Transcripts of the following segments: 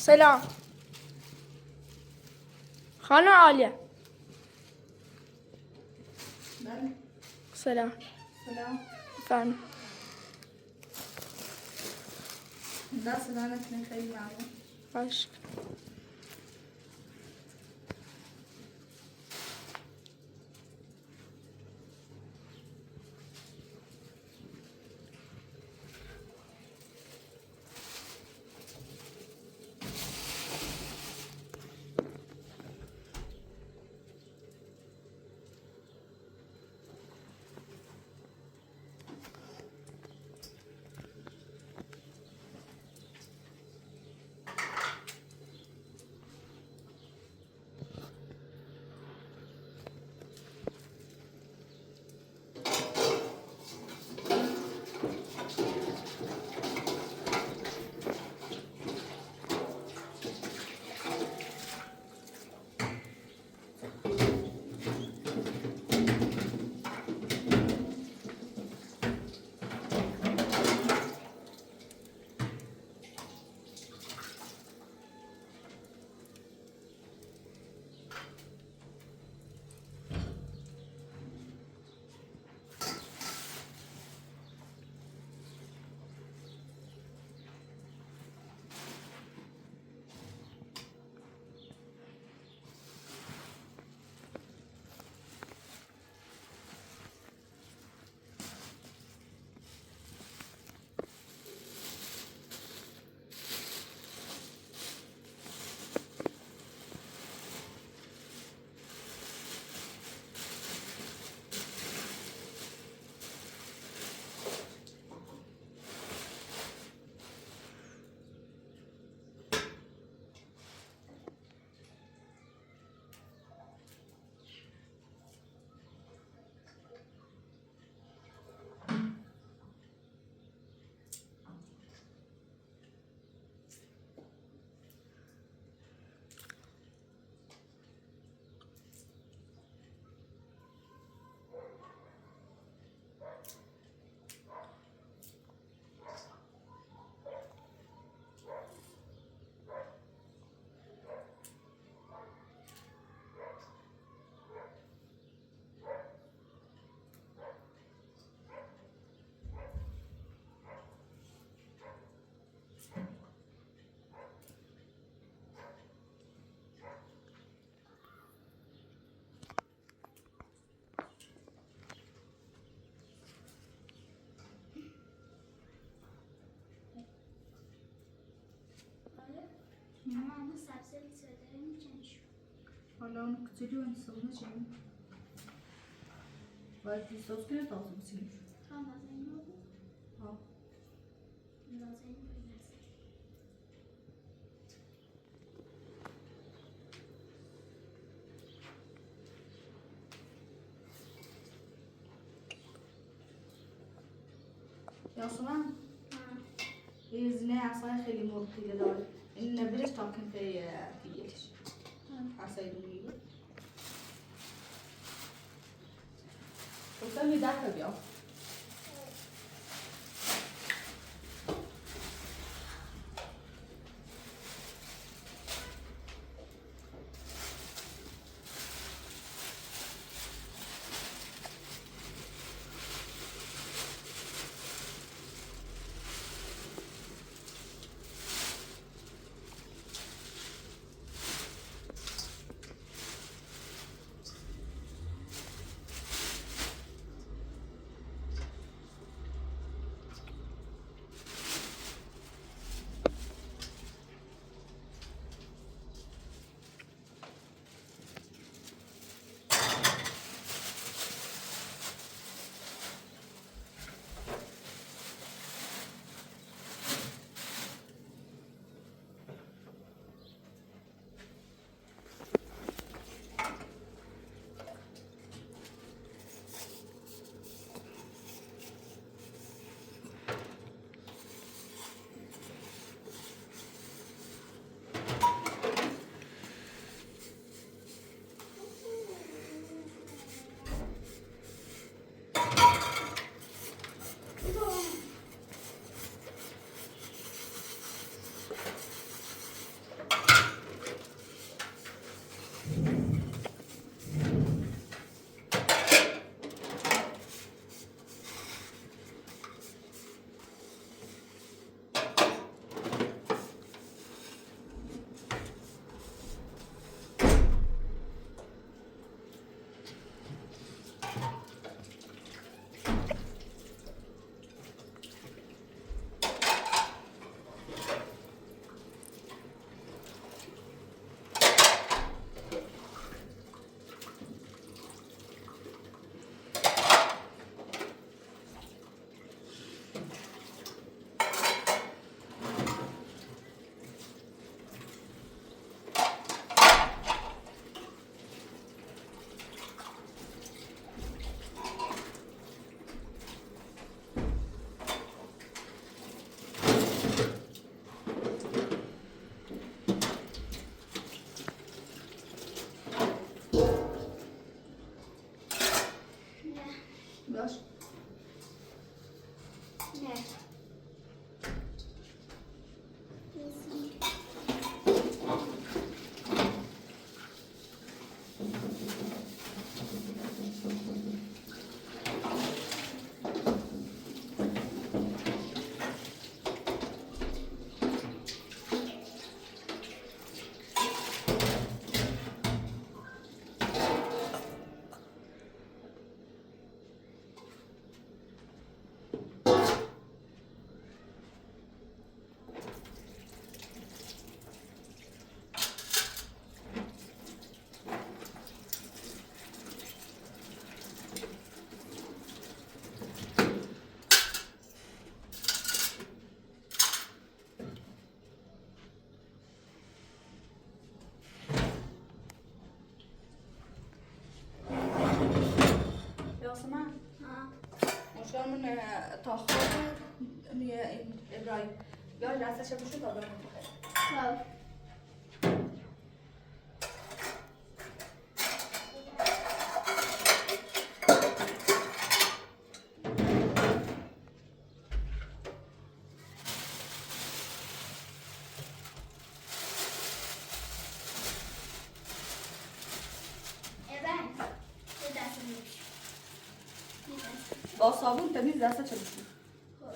سلام خانم عالیه. بله. سلام. سلام. فهم. دست دانتون خیلی ممنون. باش. Mama سبزی ساده میکنش. حالا اون کوچولو انسان چه؟ باید دیسوس کنه تا آسون بسیارش. هم از این رو بود. ها. لازم نیست. یاسمن این زنه عصای خیلی مفیده داره. این نبرش تا کن في تیجیش. عصای دومی. وصل لي ده بيا. نه. ياسمن ها. مشكلة من تاخر يا إبراهيم يا جالسة شو شو طبعا خب. ابراهیم یه دست میش. یه دست. با صابون تمیز جالسة شو شو خب.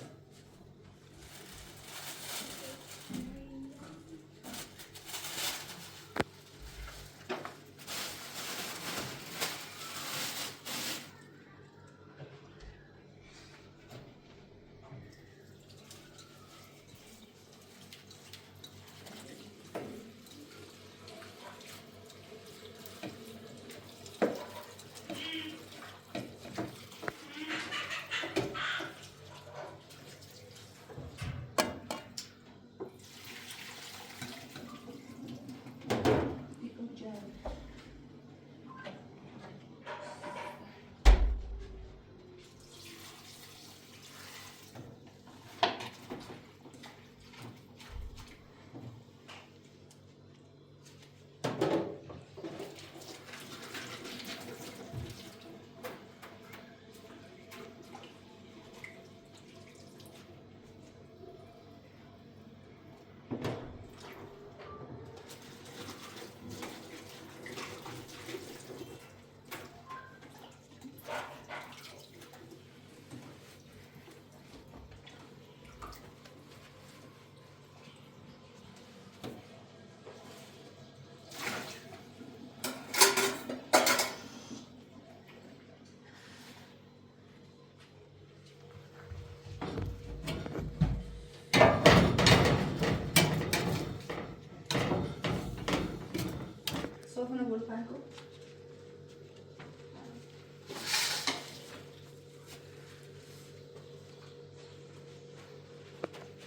صوفنا بقول فانكو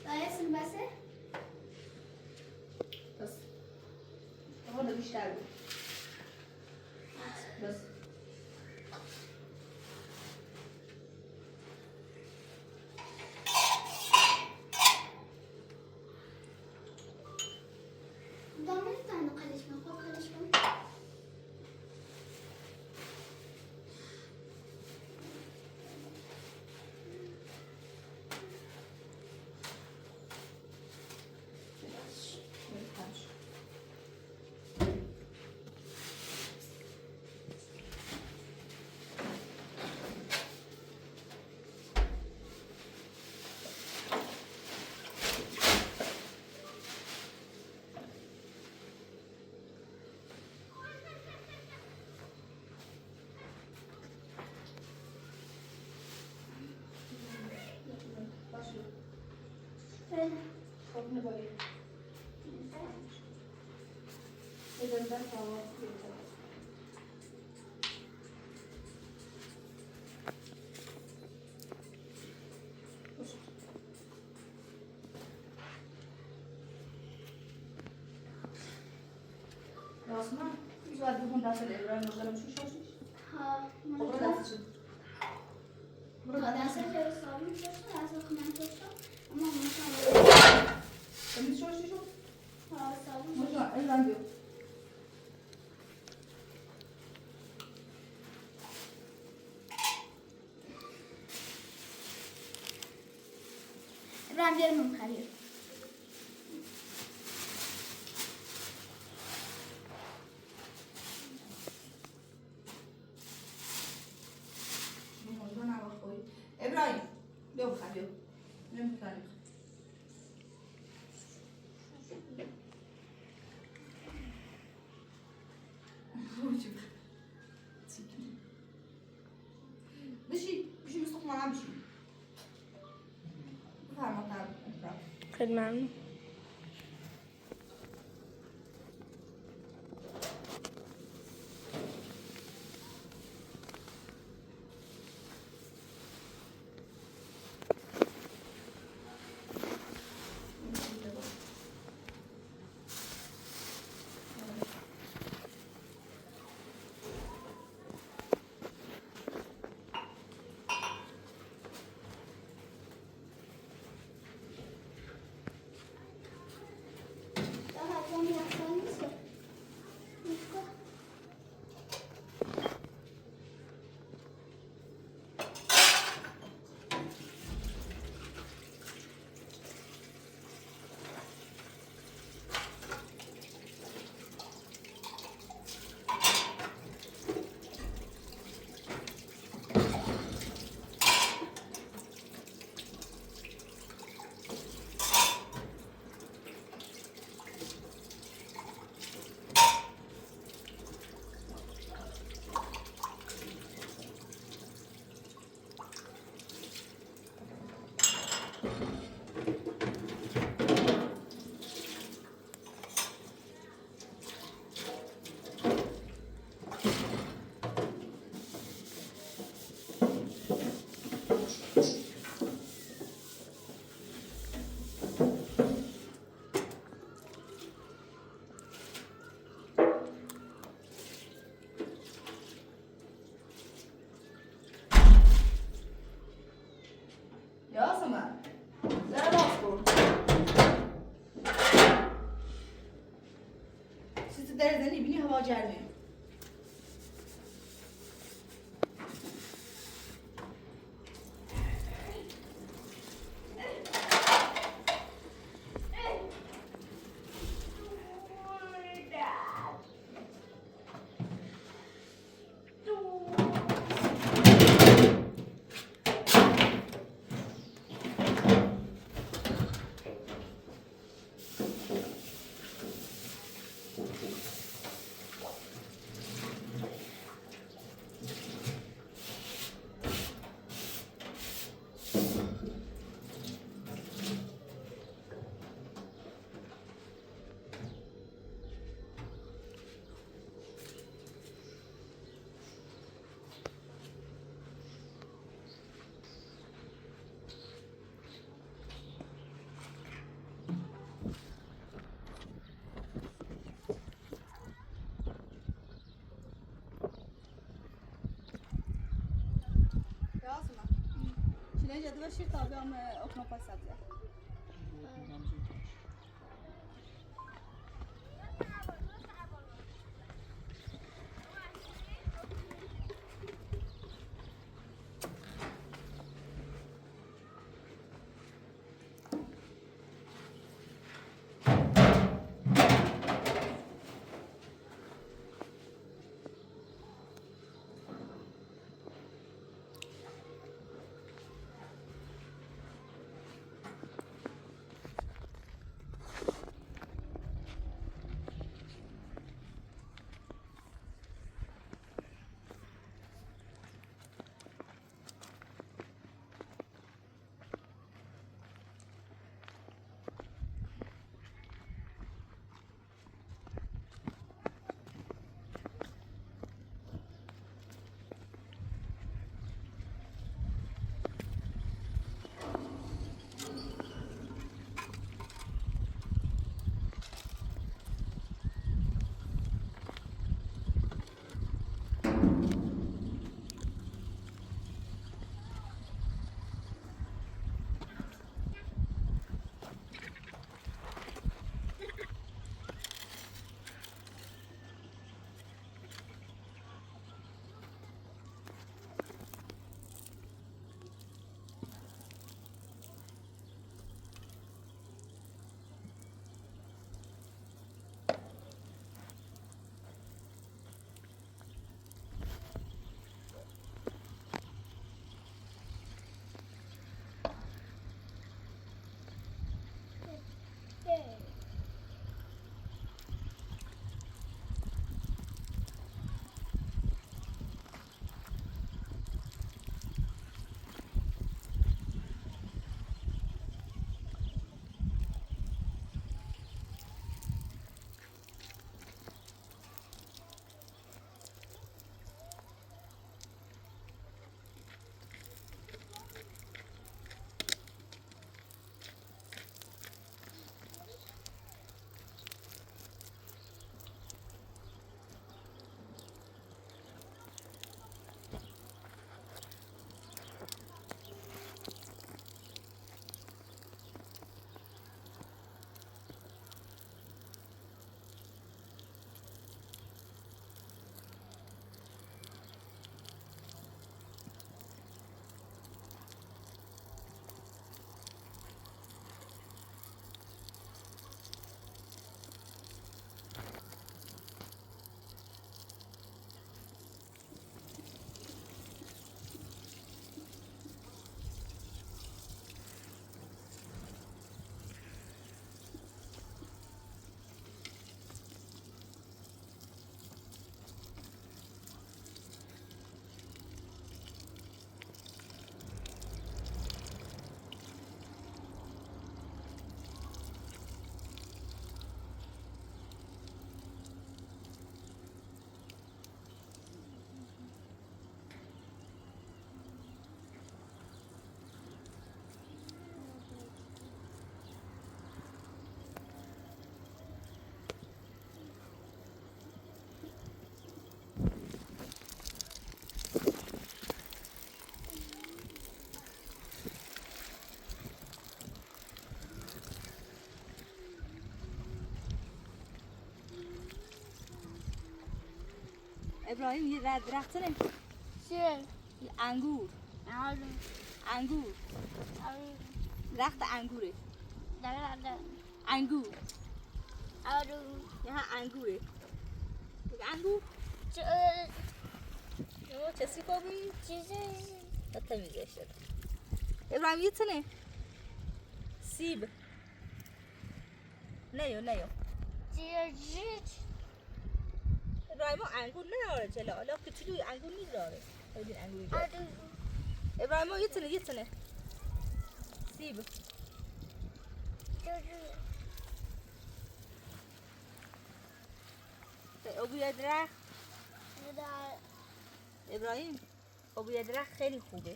اسم بسه؟ بس هذا بيشتغل بس دامن تانو قلش من خب قلش من فعلا صوفنا بقول إذا ده خلاص ياسمن شو هديهم داس الإبرة المشكلة شو شو ها خبرة داس شو دست فرستادم شد از خونه شد اما مثلا تمیز شو شو ها صابون مجمع الان بيو رنجرمون خرید. ابراهیم بیا بخواه بیا نمیتونی بشی مستقیم منم بشی بفرماتر خیلی ممنون. Yasemin, zara bas kor. Sizi derden ibni hava gelmiyor. Yasemin, şimdi جدول شیر تابع هم اکنوپاس سبزه. ابراهیم یه درخت نه چیه؟ انگور انگور درخت انگوره انگور یه انگوره انگور چه سی خوبی؟ تمیزش شد ابراهیم یه تنه سیب نیو ابراهیم انگور نداره جلو حالا کوچولوی انگور نداره ببین انگوری داره ابراهیم یه تنه سیب ابوی درخت ابراهیم ابوی درخت خیلی خوبه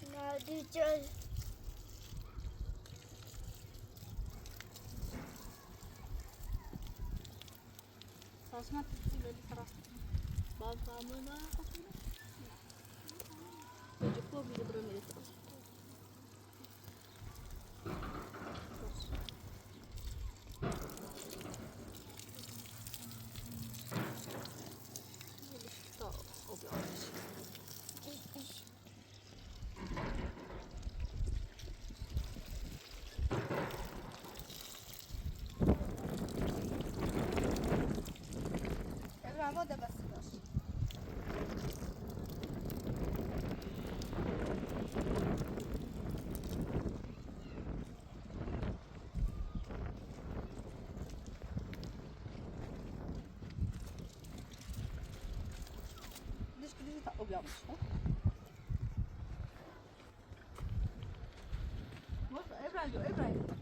ساسمت بده طرف بابا ماما جوكو بيقدروا يمسكوا ده بس باش ليش كل شيء أبيض مش إبراهيم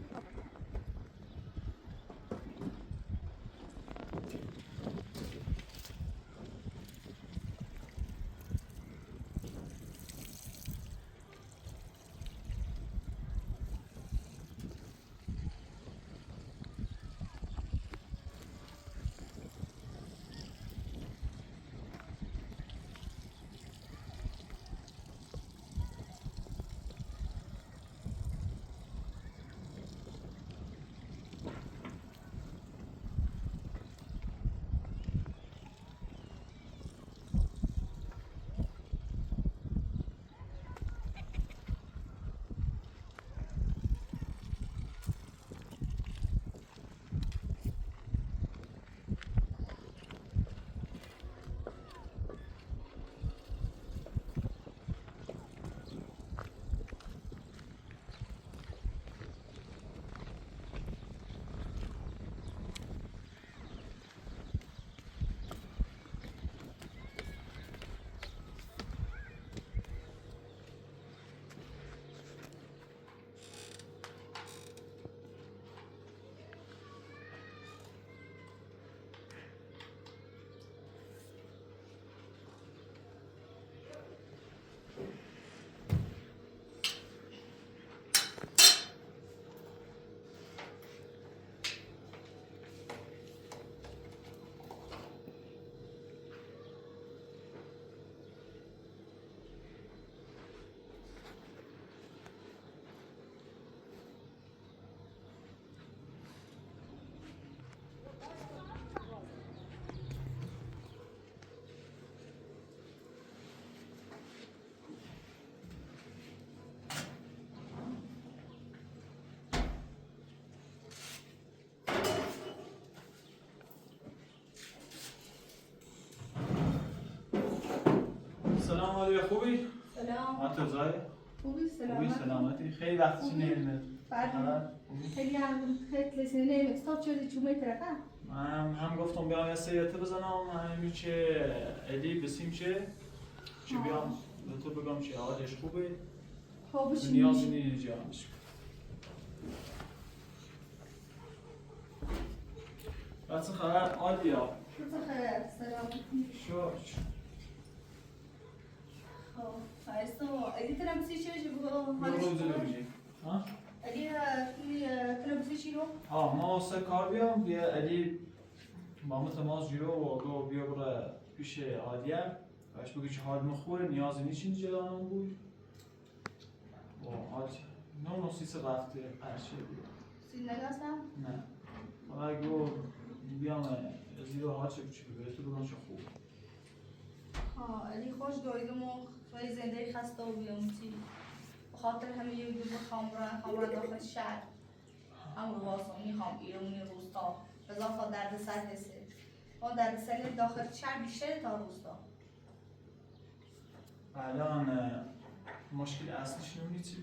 سلام علیکم خوبی؟ سلام انت زای؟ خوبی سلامتی خیلی وقتی نمیاد. خیلی کسی نمیاد تا چه چومه طرفه من هم گفتم بیام یه سریعت بزنم همین چه ادی بسیم چه بیام به تو بگم چه حالش خوبه خوابش نیازی نیست جامش بس خبر عادیا خیر سلامتی شو فایستا ادی تنفسی چه بگو حالش روز خوبه نمیجی ها ادی تنفسی چی رو ما سه کار بیام بیا ادی ما تماس جلو و دو بیا برای پیش عادیه باش بگی چه حال مخوره نیازی نیست جلوان بود و حال نه نصیص رفته قرشه بود سین نگاستم نه حالا اگه بیام زیرو حال چه بچه بگه تو بگم چه خوب ها علی خوش دویدم و توی زنده خسته و بیامتی بخاطر همه یه دو خامران داخل شهر هم واسه میخوام ایرونی روستا اضافه درد سر هسته اون درد سر داخل شهر بیشتر تا روستا الان مشکل اصلیش نمیدی چی؟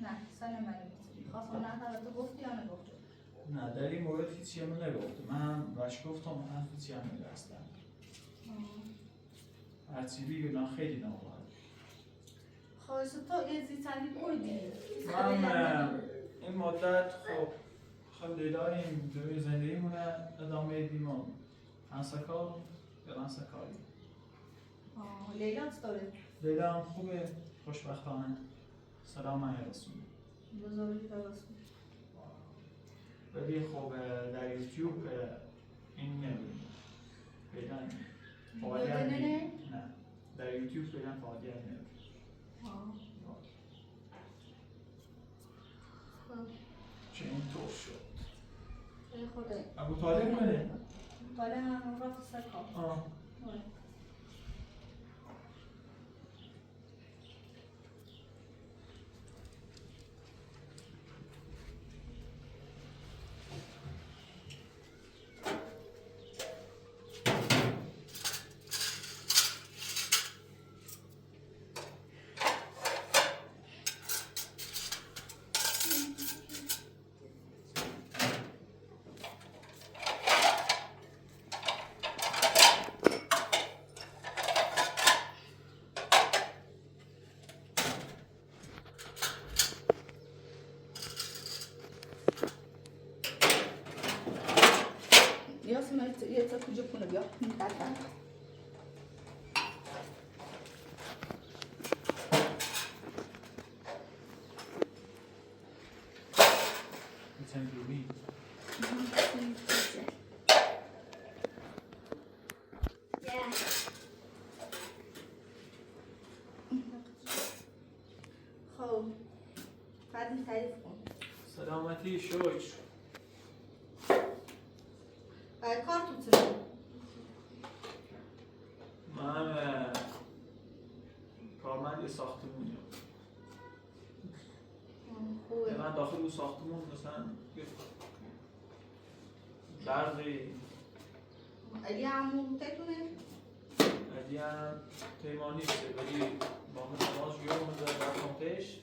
نه سن من میتونی خواستم نه تو گفتی یا نگفتی نه در این مورد هیچی هم نگفتم من وش گفتم من هیچی هم نگستم هرچی بگم خیلی نامرد خواهش تو یه زیتنی بودی من این مدت خب لیلاییم دوی زندگیمونه ادامه دیمون انسکار یا انسکاری لیلا چطوره؟ لیلا هم خوبه خوشبختانه سلام من رسول بزرگی درستون ولی خب در یوتیوب این نمیدونم فعلا فعالیت نه در یوتیوب فعلا فعالیت نمیدونم چه اینطور شد خوده ابو طالب منه بالا هم رفت سر کار یه تا کجا کنه بیا میتونم ببین خب بعد تعریف کن سلامتی شکر کار تو چه؟ من کارمند ساختمونیم خوبه من داخل اون ساختمون مثلا برقی علی عمو تتونه؟ علی هم تیمانیسته ولی با مثلا جویا اومده رفتم پیش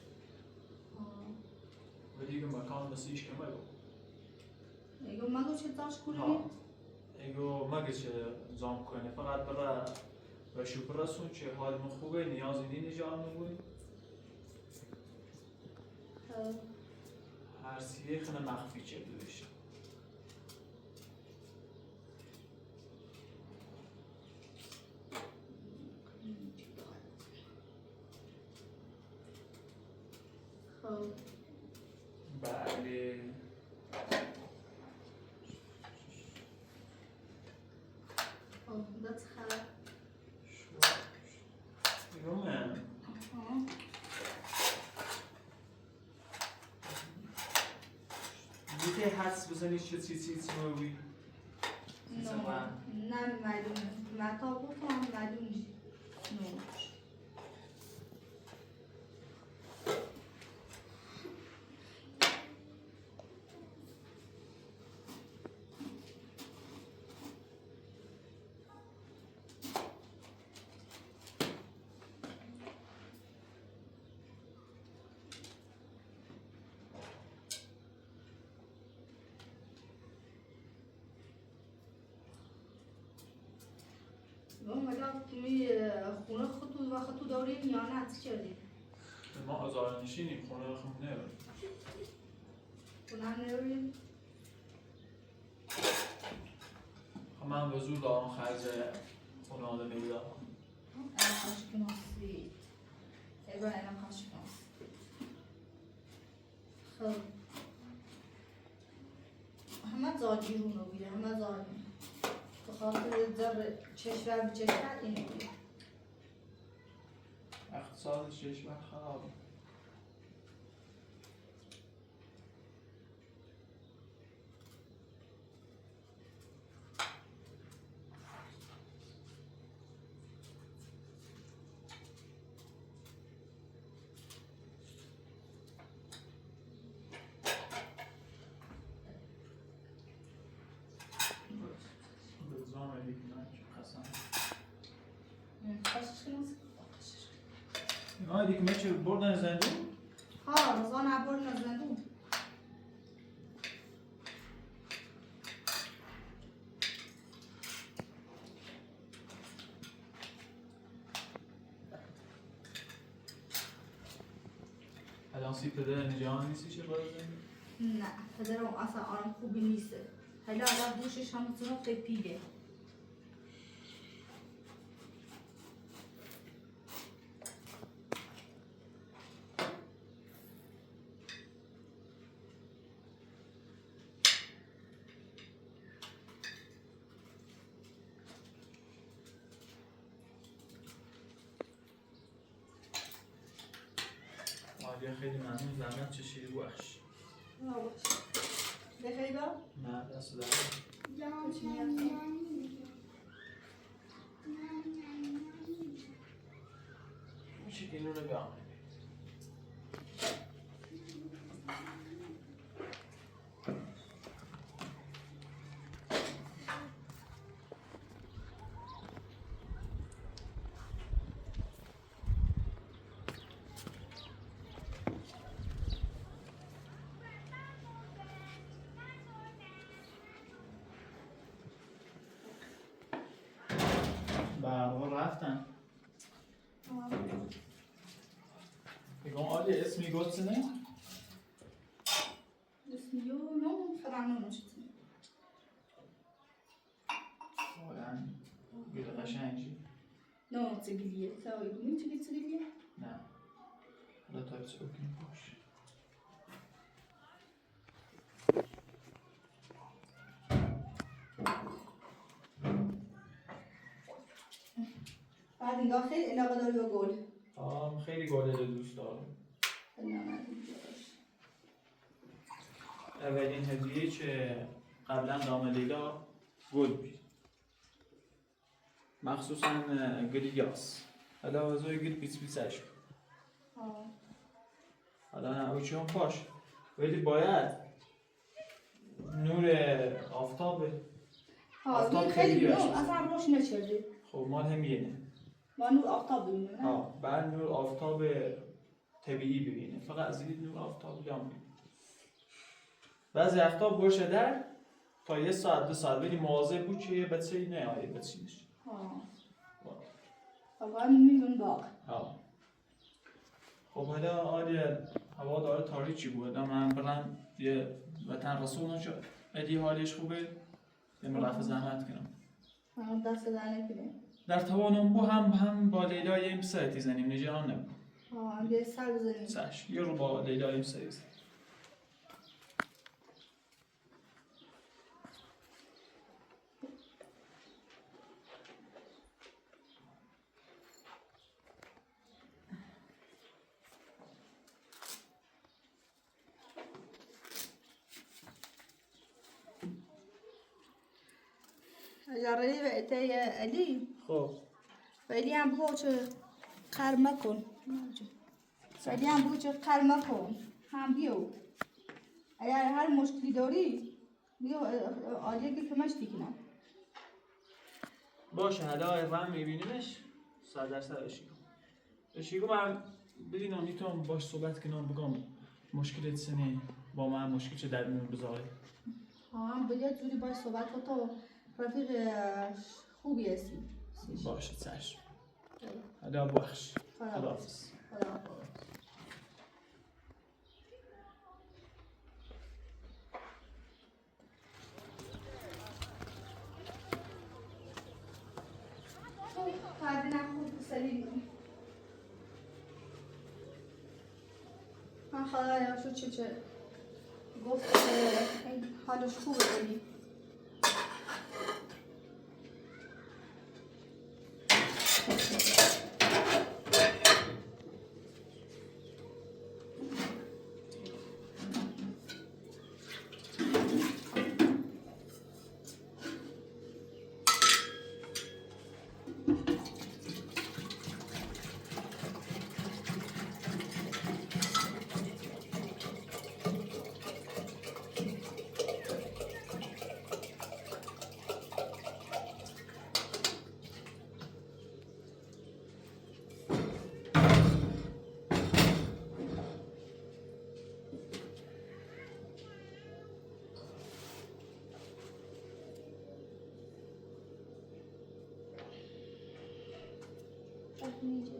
و دیگه مکان مسیش که مگو ایگو مگو چه داشت کنی؟ ایگو مگه چه زام کنه فقط برای و شکر رسون چه حال من خوبه نیازی نی نجام نبوی هر سیه خنه مخفی چه دویش بله dat gaat. Jongen. دیگه حدس بزنی چه چیزی موی؟ نه معلومه. متا گفتم معلوم نیست. حالا توی خونه خودتون و خودتون دارین یا نه چی کردین؟ ما آزارنشینیم خونه خونه نریم خونه هم نرین؟ من به زور دارم خرج خونه آده میدم این خاشک ناسی ایبان این خاشک ناسی خب همه زاجی رو نبیده همه زاجی خاطر در چشور به چشور اینه بود اقتصاد کشور خرابه قشش کنم آه دیگه میشه بردن زندون؟ ها رضا نبرد نزندون الان سی پدر نجان نیستی چه باید زندون؟ نه پدرم اصلا آرام خوبی نیست حالا اول دوشش هم تو پیده عالیه خیلی ممنون زحمت چشیدی بخش بخیری با؟ نه دست دارم میشه که اینو نگاه برنامه رفتن بگم عالی اسمی گفتنه؟ اسمیو نو فرانو نشتی واقعا گل قشنگی نو تگلیه سوای بومی چی تگلیه؟ نه حالا تا چه بکنیم باش بعد نگاه خیلی علاقه داری به گل خیلی گل دوست دارم اولین هدیه که قبلا دام لیلا گل بود مخصوصا گل یاس حالا وزوی گل بیس بیسش حالا نه اوچی هم پاش ولی باید نور آفتاب آفتاب خیلی نور اصلا روش نشده خب مال هم یه ما نور آفتاب ببینیم نه؟ بعد نور آفتاب طبیعی ببینه فقط زیدید نور آفتاب هم ببینه بعضی آفتاب باشه در تا 1 ساعت 2 ساعت ولی مواظب بود که یه بچه نه آیه بچینش باید میمون باق خب حالا آره هوا داره تاریکی بود من برم یه وطن رسول نشد ادی حالش خوبه یه مرفع زحمت کنم دست در نکنه در توانم بو هم با لیلا یه ساعتی زنیم نجان نبود یه سر بزنیم سش یه رو با لیلا یه ساعتی زنیم جرایی و اتای علی خب ولی هم بگو چه قر مکن ولی هم بگو چه قر مکن هم بیو اگر هر مشکلی داری بیو آلیه که کمشتی کنم باشه حالا رم میبینیمش 100% اشیگو من ببینم میتونم باش صحبت کنم بگم مشکلت سنه با من مشکل چه در میون بذاره هم بگه جوری باش صحبت کن تو رفیق خوبی هستی باشه چشم حالا بخش خداحافظ فرد نخود سلیم من خدایا شو چه گفت حالش خوبه بگی اینجا